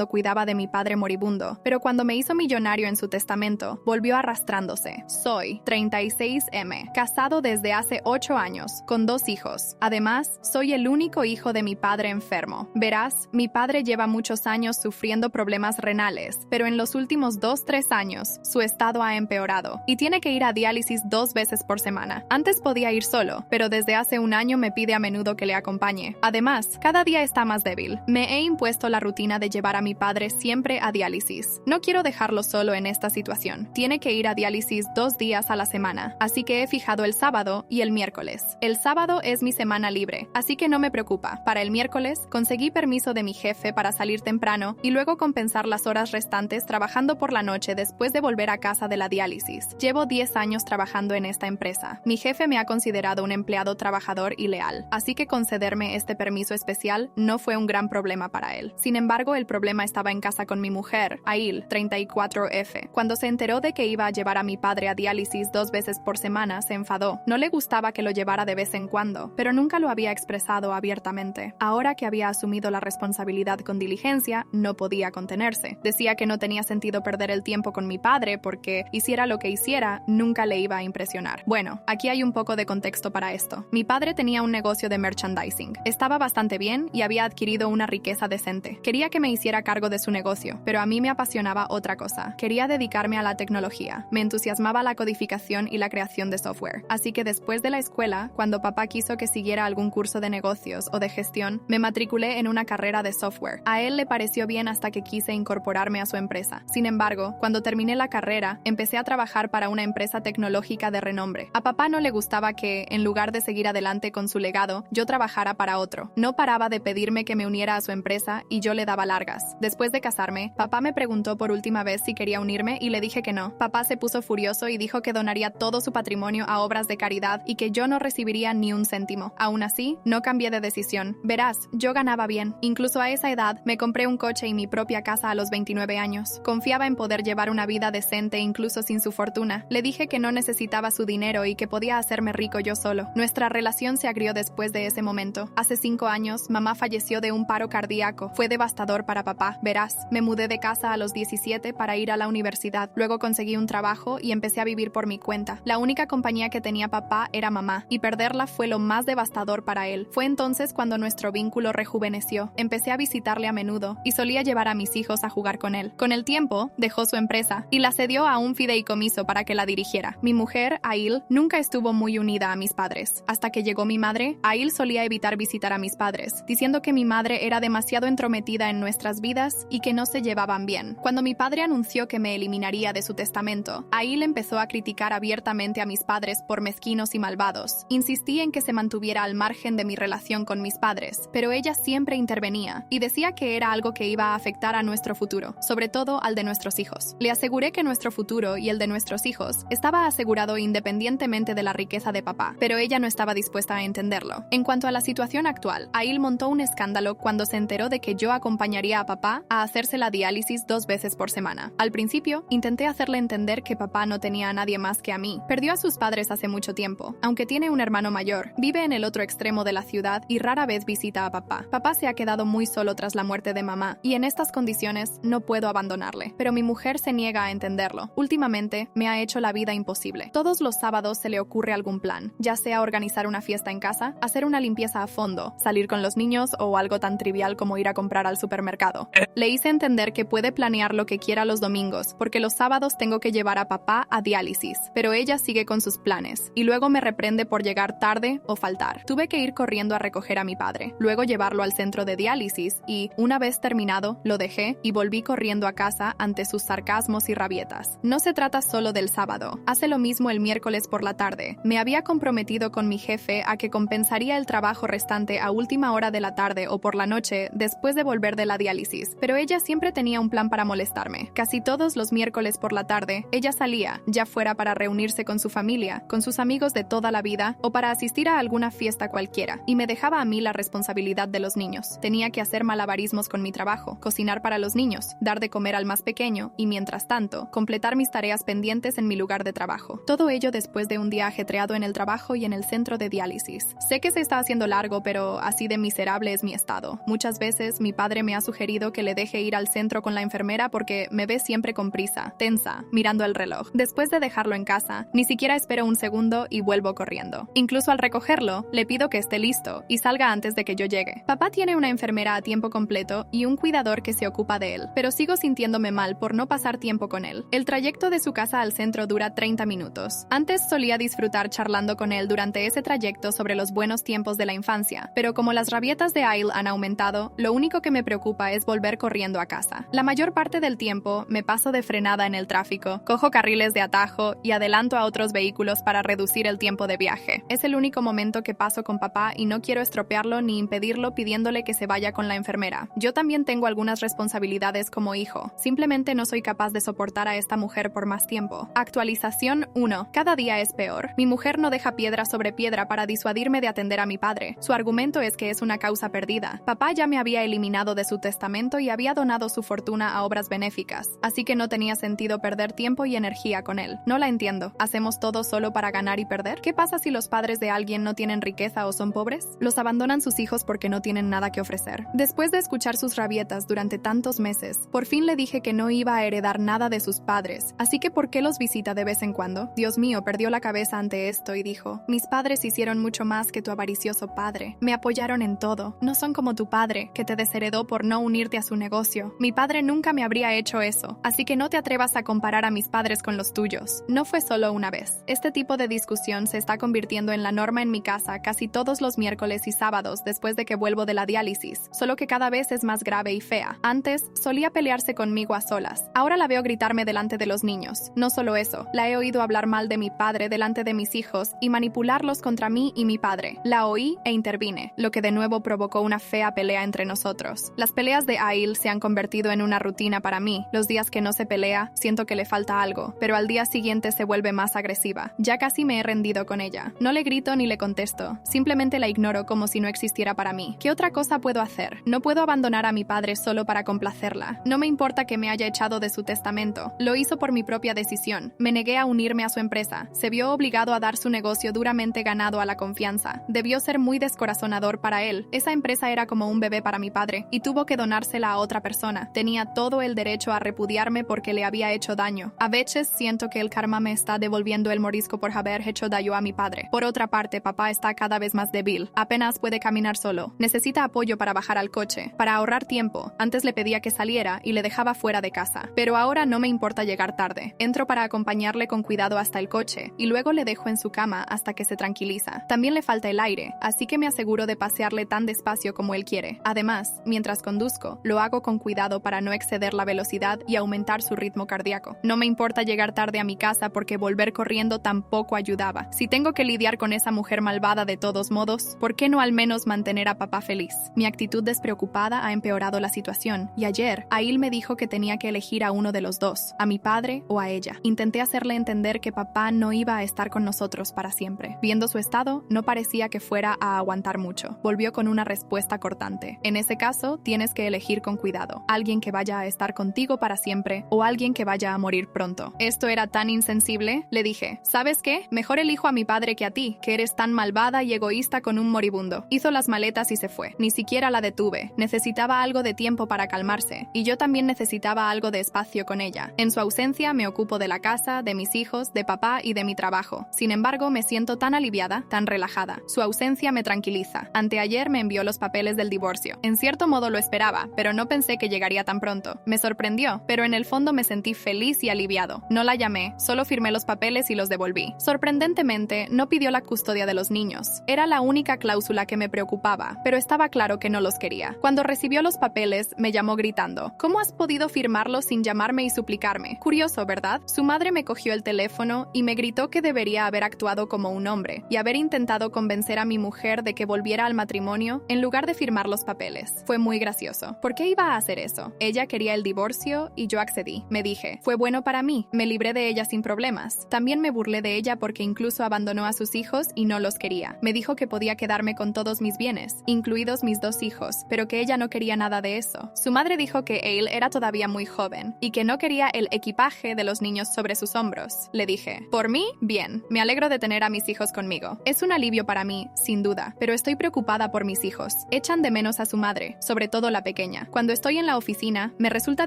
cuando cuidaba de mi padre moribundo, pero cuando me hizo millonario en su testamento, volvió arrastrándose. Soy 36M, casado desde hace 8 años, con 2 hijos. Además, soy el único hijo de mi padre enfermo. Verás, mi padre lleva muchos años sufriendo problemas renales, pero en los últimos 2-3 años, su estado ha empeorado y tiene que ir a diálisis 2 veces por semana. Antes podía ir solo, pero desde hace un año me pide a menudo que le acompañe. Además, cada día está más débil. Me he impuesto la rutina de llevar a mi padre siempre a diálisis. No quiero dejarlo solo en esta situación. Tiene que ir a diálisis 2 días a la semana, así que he fijado el sábado y el miércoles. El sábado es mi semana libre, así que no me preocupa. Para el miércoles, conseguí permiso de mi jefe para salir temprano y luego compensar las horas restantes trabajando por la noche después de volver a casa de la diálisis. Llevo 10 años trabajando en esta empresa. Mi jefe me ha considerado un empleado trabajador y leal, así que concederme este permiso especial no fue un gran problema para él. Sin embargo, el problema estaba en casa con mi mujer, Ail, 34F. Cuando se enteró de que iba a llevar a mi padre a diálisis 2 veces por semana, se enfadó. No le gustaba que lo llevara de vez en cuando, pero nunca lo había expresado abiertamente. Ahora que había asumido la responsabilidad con diligencia, no podía contenerse. Decía que no tenía sentido perder el tiempo con mi padre porque, hiciera lo que hiciera, nunca le iba a impresionar. Bueno, aquí hay un poco de contexto para esto. Mi padre tenía un negocio de merchandising. Estaba bastante bien y había adquirido una riqueza decente. Quería que me hiciera cargo de su negocio, pero a mí me apasionaba otra cosa. Quería dedicarme a la tecnología. Me entusiasmaba la codificación y la creación de software. Así que después de la escuela, cuando papá quiso que siguiera algún curso de negocios o de gestión, me matriculé en una carrera de software. A él le pareció bien hasta que quise incorporarme a su empresa. Sin embargo, cuando terminé la carrera, empecé a trabajar para una empresa tecnológica de renombre. A papá no le gustaba que, en lugar de seguir adelante con su legado, yo trabajara para otro. No paraba de pedirme que me uniera a su empresa y yo le daba largas. Después de casarme, papá me preguntó por última vez si quería unirme y le dije que no. Papá se puso furioso y dijo que donaría todo su patrimonio a obras de caridad y que yo no recibiría ni un céntimo. Aún así, no cambié de decisión. Verás, yo ganaba bien. Incluso a esa edad, me compré un coche y mi propia casa a los 29 años. Confiaba en poder llevar una vida decente incluso sin su fortuna. Le dije que no necesitaba su dinero y que podía hacerme rico yo solo. Nuestra relación se agrió después de ese momento. Hace 5 años, mamá falleció de un paro cardíaco. Fue devastador para papá. Verás, me mudé de casa a los 17 para ir a la universidad. Luego conseguí un trabajo y empecé a vivir por mi cuenta. La única compañía que tenía papá era mamá, y perderla fue lo más devastador para él. Fue entonces cuando nuestro vínculo rejuveneció. Empecé a visitarle a menudo y solía llevar a mis hijos a jugar con él. Con el tiempo, dejó su empresa y la cedió a un fideicomiso para que la dirigiera. Mi mujer, Ail, nunca estuvo muy unida a mis padres. Hasta que llegó mi madre, Ail solía evitar visitar a mis padres, diciendo que mi madre era demasiado entrometida en nuestras vidas y que no se llevaban bien. Cuando mi padre anunció que me eliminaría de su testamento, Ail empezó a criticar abiertamente a mis padres por mezquinos y malvados. Insistí en que se mantuviera al margen de mi relación con mis padres, pero ella siempre intervenía y decía que era algo que iba a afectar a nuestro futuro, sobre todo al de nuestros hijos. Le aseguré que nuestro futuro y el de nuestros hijos estaba asegurado independientemente de la riqueza de papá, pero ella no estaba dispuesta a entenderlo. En cuanto a la situación actual, Ail montó un escándalo cuando se enteró de que yo acompañaría a papá a hacerse la diálisis 2 veces por semana. Al principio, intenté hacerle entender que papá no tenía a nadie más que a mí. Perdió a sus padres hace mucho tiempo. Aunque tiene un hermano mayor, vive en el otro extremo de la ciudad y rara vez visita a papá. Papá se ha quedado muy solo tras la muerte de mamá, y en estas condiciones no puedo abandonarle. Pero mi mujer se niega a entenderlo. Últimamente, me ha hecho la vida imposible. Todos los sábados se le ocurre algún plan, ya sea organizar una fiesta en casa, hacer una limpieza a fondo, salir con los niños o algo tan trivial como ir a comprar al supermercado. Le hice entender que puede planear lo que quiera los domingos, porque los sábados tengo que llevar a papá a diálisis, pero ella sigue con sus planes, y luego me reprende por llegar tarde o faltar. Tuve que ir corriendo a recoger a mi padre, luego llevarlo al centro de diálisis y, una vez terminado, lo dejé y volví corriendo a casa ante sus sarcasmos y rabietas. No se trata solo del sábado, hace lo mismo el miércoles por la tarde. Me había comprometido con mi jefe a que compensaría el trabajo restante a última hora de la tarde o por la noche después de volver de la diálisis, pero ella siempre tenía un plan para molestarme. Casi todos los miércoles por la tarde, ella salía, ya fuera para reunirse con su familia, con sus amigos de toda la vida o para asistir a alguna fiesta cualquiera, y me dejaba a mí la responsabilidad de los niños. Tenía que hacer malabarismos con mi trabajo, cocinar para los niños, dar de comer al más pequeño y, mientras tanto, completar mis tareas pendientes en mi lugar de trabajo. Todo ello después de un día ajetreado en el trabajo y en el centro de diálisis. Sé que se está haciendo largo, pero así de miserable es mi estado. Muchas veces mi padre me ha sugerido pedido que le deje ir al centro con la enfermera porque me ve siempre con prisa, tensa, mirando el reloj. Después de dejarlo en casa, ni siquiera espero un segundo y vuelvo corriendo. Incluso al recogerlo, le pido que esté listo y salga antes de que yo llegue. Papá tiene una enfermera a tiempo completo y un cuidador que se ocupa de él, pero sigo sintiéndome mal por no pasar tiempo con él. El trayecto de su casa al centro dura 30 minutos. Antes solía disfrutar charlando con él durante ese trayecto sobre los buenos tiempos de la infancia, pero como las rabietas de Ail han aumentado, lo único que me preocupa es volver corriendo a casa. La mayor parte del tiempo me paso de frenada en el tráfico, cojo carriles de atajo y adelanto a otros vehículos para reducir el tiempo de viaje. Es el único momento que paso con papá y no quiero estropearlo ni impedirlo pidiéndole que se vaya con la enfermera. Yo también tengo algunas responsabilidades como hijo. Simplemente no soy capaz de soportar a esta mujer por más tiempo. Actualización 1. Cada día es peor. Mi mujer no deja piedra sobre piedra para disuadirme de atender a mi padre. Su argumento es que es una causa perdida. Papá ya me había eliminado de su testamento y había donado su fortuna a obras benéficas, así que no tenía sentido perder tiempo y energía con él. No la entiendo. ¿Hacemos todo solo para ganar y perder? ¿Qué pasa si los padres de alguien no tienen riqueza o son pobres? Los abandonan sus hijos porque no tienen nada que ofrecer. Después de escuchar sus rabietas durante tantos meses, por fin le dije que no iba a heredar nada de sus padres, así que ¿por qué los visita de vez en cuando? Dios mío, perdió la cabeza ante esto y dijo: mis padres hicieron mucho más que tu avaricioso padre. Me apoyaron en todo. No son como tu padre, que te desheredó por no unirte a su negocio. Mi padre nunca me habría hecho eso, así que no te atrevas a comparar a mis padres con los tuyos. No fue solo una vez. Este tipo de discusión se está convirtiendo en la norma en mi casa casi todos los miércoles y sábados después de que vuelvo de la diálisis, solo que cada vez es más grave y fea. Antes, solía pelearse conmigo a solas. Ahora la veo gritarme delante de los niños. No solo eso, la he oído hablar mal de mi padre delante de mis hijos y manipularlos contra mí y mi padre. La oí e intervine, lo que de nuevo provocó una fea pelea entre nosotros. Las peleas de Ail se han convertido en una rutina para mí. Los días que no se pelea, siento que le falta algo, pero al día siguiente se vuelve más agresiva. Ya casi me he rendido con ella. No le grito ni le contesto, simplemente la ignoro como si no existiera para mí. ¿Qué otra cosa puedo hacer? No puedo abandonar a mi padre solo para complacerla. No me importa que me haya echado de su testamento. Lo hizo por mi propia decisión. Me negué a unirme a su empresa. Se vio obligado a dar su negocio duramente ganado a la confianza. Debió ser muy descorazonador para él. Esa empresa era como un bebé para mi padre y tuvo que donársela a otra persona. Tenía todo el derecho a repudiarme porque le había hecho daño. A veces siento que el karma me está devolviendo el morisco por haber hecho daño a mi padre. Por otra parte, papá está cada vez más débil. Apenas puede caminar solo. Necesita apoyo para bajar al coche. Para ahorrar tiempo, antes le pedía que saliera y le dejaba fuera de casa. Pero ahora no me importa llegar tarde. Entro para acompañarle con cuidado hasta el coche y luego le dejo en su cama hasta que se tranquiliza. También le falta el aire, así que me aseguro de pasearle tan despacio como él quiere. Además, mientras conduzco, lo hago con cuidado para no exceder la velocidad y aumentar su ritmo cardíaco. No me importa llegar tarde a mi casa porque volver corriendo tampoco ayudaba. Si tengo que lidiar con esa mujer malvada de todos modos, ¿por qué no al menos mantener a papá feliz? Mi actitud despreocupada ha empeorado la situación, y ayer, Ail me dijo que tenía que elegir a uno de los dos, a mi padre o a ella. Intenté hacerle entender que papá no iba a estar con nosotros para siempre. Viendo su estado, no parecía que fuera a aguantar mucho. Volvió con una respuesta cortante. En ese caso, tienes que elegir con cuidado. Alguien que vaya a estar contigo para siempre o alguien que vaya a morir pronto. Esto era tan insensible. Le dije: ¿sabes qué? Mejor elijo a mi padre que a ti, que eres tan malvada y egoísta con un moribundo. Hizo las maletas y se fue. Ni siquiera la detuve. Necesitaba algo de tiempo para calmarse, y yo también necesitaba algo de espacio con ella. En su ausencia me ocupo de la casa, de mis hijos, de papá y de mi trabajo. Sin embargo, me siento tan aliviada, tan relajada. Su ausencia me tranquiliza. Anteayer me envió los papeles del divorcio. En cierto modo lo esperaba, pero no pensé que llegaría tan pronto. Me sorprendió, pero en el fondo me sentí feliz y aliviado. No la llamé, solo firmé los papeles y los devolví. Sorprendentemente, no pidió la custodia de los niños. Era la única cláusula que me preocupaba, pero estaba claro que no los quería. Cuando recibió los papeles, me llamó gritando: ¿cómo has podido firmarlos sin llamarme y suplicarme? Curioso, ¿verdad? Su madre me cogió el teléfono y me gritó que debería haber actuado como un hombre y haber intentado convencer a mi mujer de que volviera al matrimonio en lugar de firmar los papeles. Fue muy gracioso. ¿Por qué iba a hacer eso? Ella quería el divorcio y yo accedí. Me dije: fue bueno para mí, me libré de ella sin problemas. También me burlé de ella porque incluso abandonó a sus hijos y no los quería. Me dijo que podía quedarme con todos mis bienes, incluidos mis 2 hijos, pero que ella no quería nada de eso. Su madre dijo que Ail era todavía muy joven y que no quería el equipaje de los niños sobre sus hombros. Le dije: por mí, bien, me alegro de tener a mis hijos conmigo. Es un alivio para mí, sin duda, pero estoy preocupada por mis hijos. Echan de menos a su madre, sobre todo la pequeña. extraña. Cuando estoy en la oficina, me resulta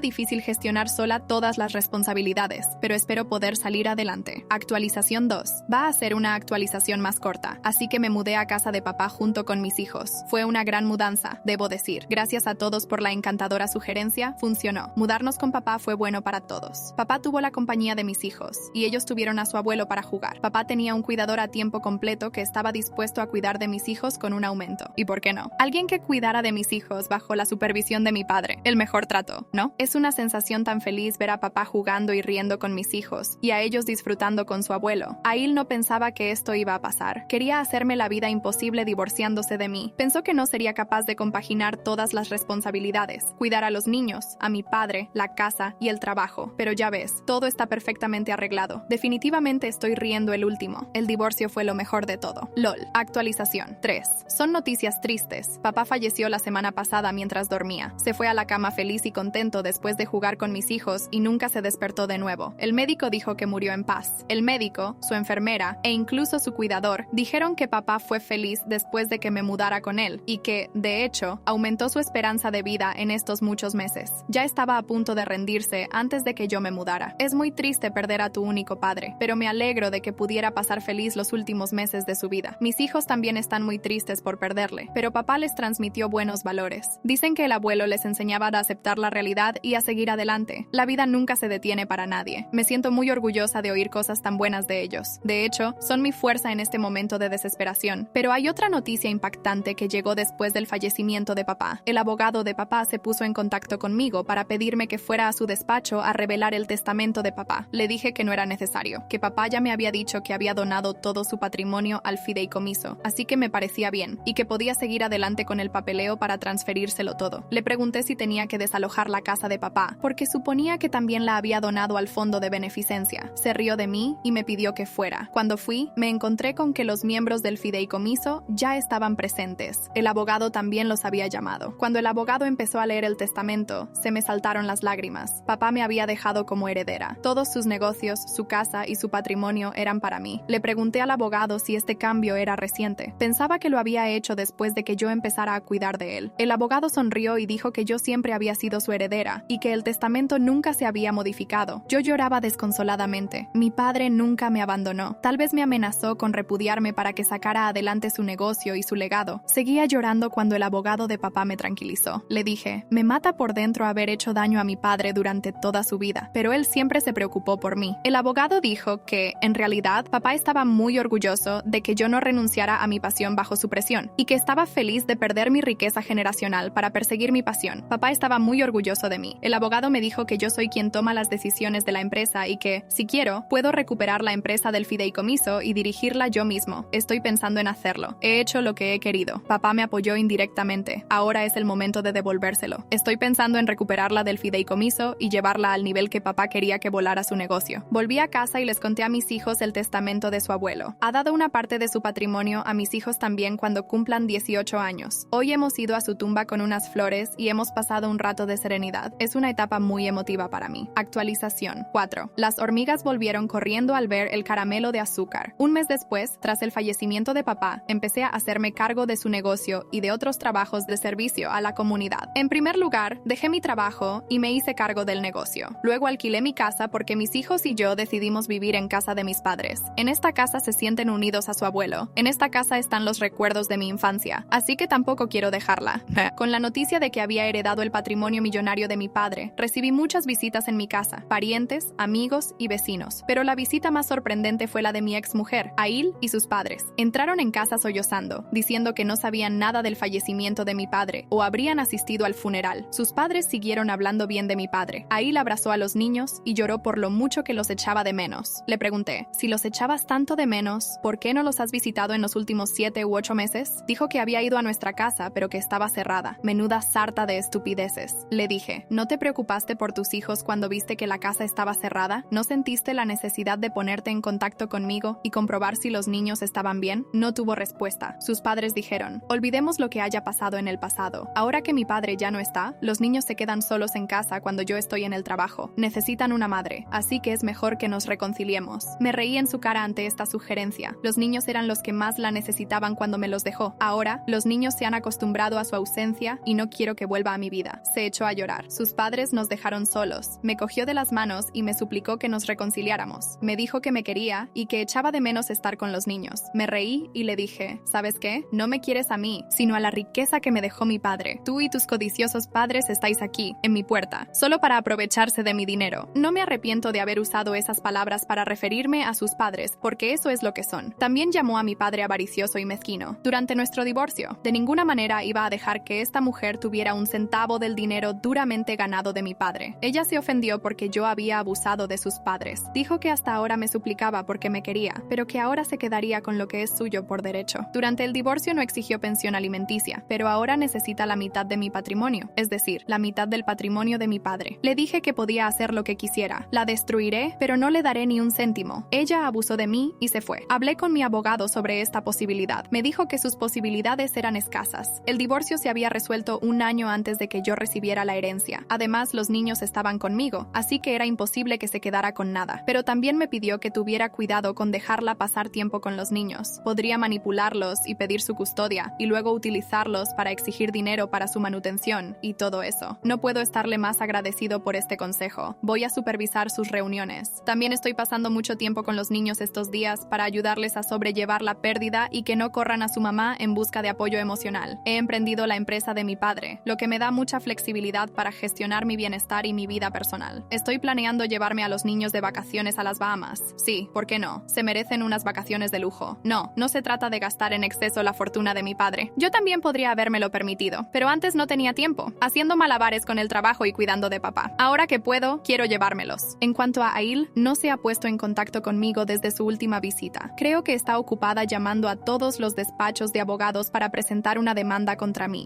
difícil gestionar sola todas las responsabilidades, pero espero poder salir adelante. Actualización 2. Va a ser una actualización más corta, así que me mudé a casa de papá junto con mis hijos. Fue una gran mudanza, debo decir. Gracias a todos por la encantadora sugerencia, funcionó. Mudarnos con papá fue bueno para todos. Papá tuvo la compañía de mis hijos, y ellos tuvieron a su abuelo para jugar. Papá tenía un cuidador a tiempo completo que estaba dispuesto a cuidar de mis hijos con un aumento. ¿Y por qué no? Alguien que cuidara de mis hijos bajo la supervisión de mi padre. El mejor trato, ¿no? Es una sensación tan feliz ver a papá jugando y riendo con mis hijos, y a ellos disfrutando con su abuelo. Aill no pensaba que esto iba a pasar. Quería hacerme la vida imposible divorciándose de mí. Pensó que no sería capaz de compaginar todas las responsabilidades, cuidar a los niños, a mi padre, la casa y el trabajo. Pero ya ves, todo está perfectamente arreglado. Definitivamente estoy riendo el último. El divorcio fue lo mejor de todo. LOL. Actualización 3. Son noticias tristes. Papá falleció la semana pasada mientras dormía. Se fue a la cama feliz y contento después de jugar con mis hijos y nunca se despertó de nuevo. El médico dijo que murió en paz. El médico, su enfermera e incluso su cuidador dijeron que papá fue feliz después de que me mudara con él y que, de hecho, aumentó su esperanza de vida en estos muchos meses. Ya estaba a punto de rendirse antes de que yo me mudara. Es muy triste perder a tu único padre, pero me alegro de que pudiera pasar feliz los últimos meses de su vida. Mis hijos también están muy tristes por perderle, pero papá les transmitió buenos valores. Dicen que el abuelo les enseñaba a aceptar la realidad y a seguir adelante. La vida nunca se detiene para nadie. Me siento muy orgullosa de oír cosas tan buenas de ellos. De hecho, son mi fuerza en este momento de desesperación. Pero hay otra noticia impactante que llegó después del fallecimiento de papá. El abogado de papá se puso en contacto conmigo para pedirme que fuera a su despacho a revelar el testamento de papá. Le dije que no era necesario, que papá ya me había dicho que había donado todo su patrimonio al fideicomiso, así que me parecía bien, y que podía seguir adelante con el papeleo para transferírselo todo. Le pregunté si tenía que desalojar la casa de papá, porque suponía que también la había donado al fondo de beneficencia. Se rió de mí y me pidió que fuera. Cuando fui, me encontré con que los miembros del fideicomiso ya estaban presentes. El abogado también los había llamado. Cuando el abogado empezó a leer el testamento, se me saltaron las lágrimas. Papá me había dejado como heredera. Todos sus negocios, su casa y su patrimonio eran para mí. Le pregunté al abogado si este cambio era reciente. Pensaba que lo había hecho después de que yo empezara a cuidar de él. El abogado sonrió y dijo que yo siempre había sido su heredera y que el testamento nunca se había modificado. Yo lloraba desconsoladamente. Mi padre nunca me abandonó. Tal vez me amenazó con repudiarme para que sacara adelante su negocio y su legado. Seguía llorando cuando el abogado de papá me tranquilizó. Le dije, me mata por dentro haber hecho daño a mi padre durante toda su vida, pero él siempre se preocupó por mí. El abogado dijo que, en realidad, papá estaba muy orgulloso de que yo no renunciara a mi pasión bajo su presión y que estaba feliz de perder mi riqueza generacional para perseguir mi pasión. Papá estaba muy orgulloso de mí. El abogado me dijo que yo soy quien toma las decisiones de la empresa y que, si quiero, puedo recuperar la empresa del fideicomiso y dirigirla yo mismo. Estoy pensando en hacerlo. He hecho lo que he querido. Papá me apoyó indirectamente. Ahora es el momento de devolvérselo. Estoy pensando en recuperarla del fideicomiso y llevarla al nivel que papá quería que volara su negocio. Volví a casa y les conté a mis hijos el testamento de su abuelo. Ha dado una parte de su patrimonio a mis hijos también cuando cumplan 18 años. Hoy hemos ido a su tumba con unas flores y hemos pasado un rato de serenidad. Es una etapa muy emotiva para mí. Actualización 4. Las hormigas volvieron corriendo al ver el caramelo de azúcar. Un mes después, tras el fallecimiento de papá, empecé a hacerme cargo de su negocio y de otros trabajos de servicio a la comunidad. En primer lugar, dejé mi trabajo y me hice cargo del negocio. Luego alquilé mi casa porque mis hijos y yo decidimos vivir en casa de mis padres. En esta casa se sienten unidos a su abuelo. En esta casa están los recuerdos de mi infancia, así que tampoco quiero dejarla. Con la noticia de que había heredado el patrimonio millonario de mi padre, recibí muchas visitas en mi casa, parientes, amigos y vecinos. Pero la visita más sorprendente fue la de mi exmujer, Aill, y sus padres. Entraron en casa sollozando, diciendo que no sabían nada del fallecimiento de mi padre o habrían asistido al funeral. Sus padres siguieron hablando bien de mi padre. Aill abrazó a los niños y lloró por lo mucho que los echaba de menos. Le pregunté, si los echabas tanto de menos, ¿por qué no los has visitado en los últimos 7 u 8 meses? Dijo que había ido a nuestra casa, pero que estaba cerrada. Menuda sarta de estupideces. Le dije, ¿no te preocupaste por tus hijos cuando viste que la casa estaba cerrada? ¿No sentiste la necesidad de ponerte en contacto conmigo y comprobar si los niños estaban bien? No tuvo respuesta. Sus padres dijeron, olvidemos lo que haya pasado en el pasado. Ahora que mi padre ya no está, los niños se quedan solos en casa cuando yo estoy en el trabajo. Necesitan una madre, así que es mejor que nos reconciliemos. Me reí en su cara ante esta sugerencia. Los niños eran los que más la necesitaban cuando me los dejó. Ahora, los niños se han acostumbrado a su ausencia y no quiero quiero que vuelva a mi vida. Se echó a llorar. Sus padres nos dejaron solos. Me cogió de las manos y me suplicó que nos reconciliáramos. Me dijo que me quería y que echaba de menos estar con los niños. Me reí y le dije, ¿sabes qué? No me quieres a mí, sino a la riqueza que me dejó mi padre. Tú y tus codiciosos padres estáis aquí, en mi puerta, solo para aprovecharse de mi dinero. No me arrepiento de haber usado esas palabras para referirme a sus padres, porque eso es lo que son. También llamó a mi padre avaricioso y mezquino. Durante nuestro divorcio, de ninguna manera iba a dejar que esta mujer tuviera un centavo del dinero duramente ganado de mi padre. Ella se ofendió porque yo había abusado de sus padres. Dijo que hasta ahora me suplicaba porque me quería, pero que ahora se quedaría con lo que es suyo por derecho. Durante el divorcio no exigió pensión alimenticia, pero ahora necesita la mitad de mi patrimonio, es decir, la mitad del patrimonio de mi padre. Le dije que podía hacer lo que quisiera. La destruiré, pero no le daré ni un céntimo. Ella abusó de mí y se fue. Hablé con mi abogado sobre esta posibilidad. Me dijo que sus posibilidades eran escasas. El divorcio se había resuelto un año antes de que yo recibiera la herencia. Además, los niños estaban conmigo, así que era imposible que se quedara con nada. Pero también me pidió que tuviera cuidado con dejarla pasar tiempo con los niños. Podría manipularlos y pedir su custodia, y luego utilizarlos para exigir dinero para su manutención, y todo eso. No puedo estarle más agradecido por este consejo. Voy a supervisar sus reuniones. También estoy pasando mucho tiempo con los niños estos días para ayudarles a sobrellevar la pérdida y que no corran a su mamá en busca de apoyo emocional. He emprendido la empresa de mi padre, lo que me da mucha flexibilidad para gestionar mi bienestar y mi vida personal. Estoy planeando llevarme a los niños de vacaciones a las Bahamas. Sí, ¿por qué no? Se merecen unas vacaciones de lujo. No se trata de gastar en exceso la fortuna de mi padre. Yo también podría habérmelo permitido, pero antes no tenía tiempo, haciendo malabares con el trabajo y cuidando de papá. Ahora que puedo, quiero llevármelos. En cuanto a Aill, no se ha puesto en contacto conmigo desde su última visita. Creo que está ocupada llamando a todos los despachos de abogados para presentar una demanda contra mí.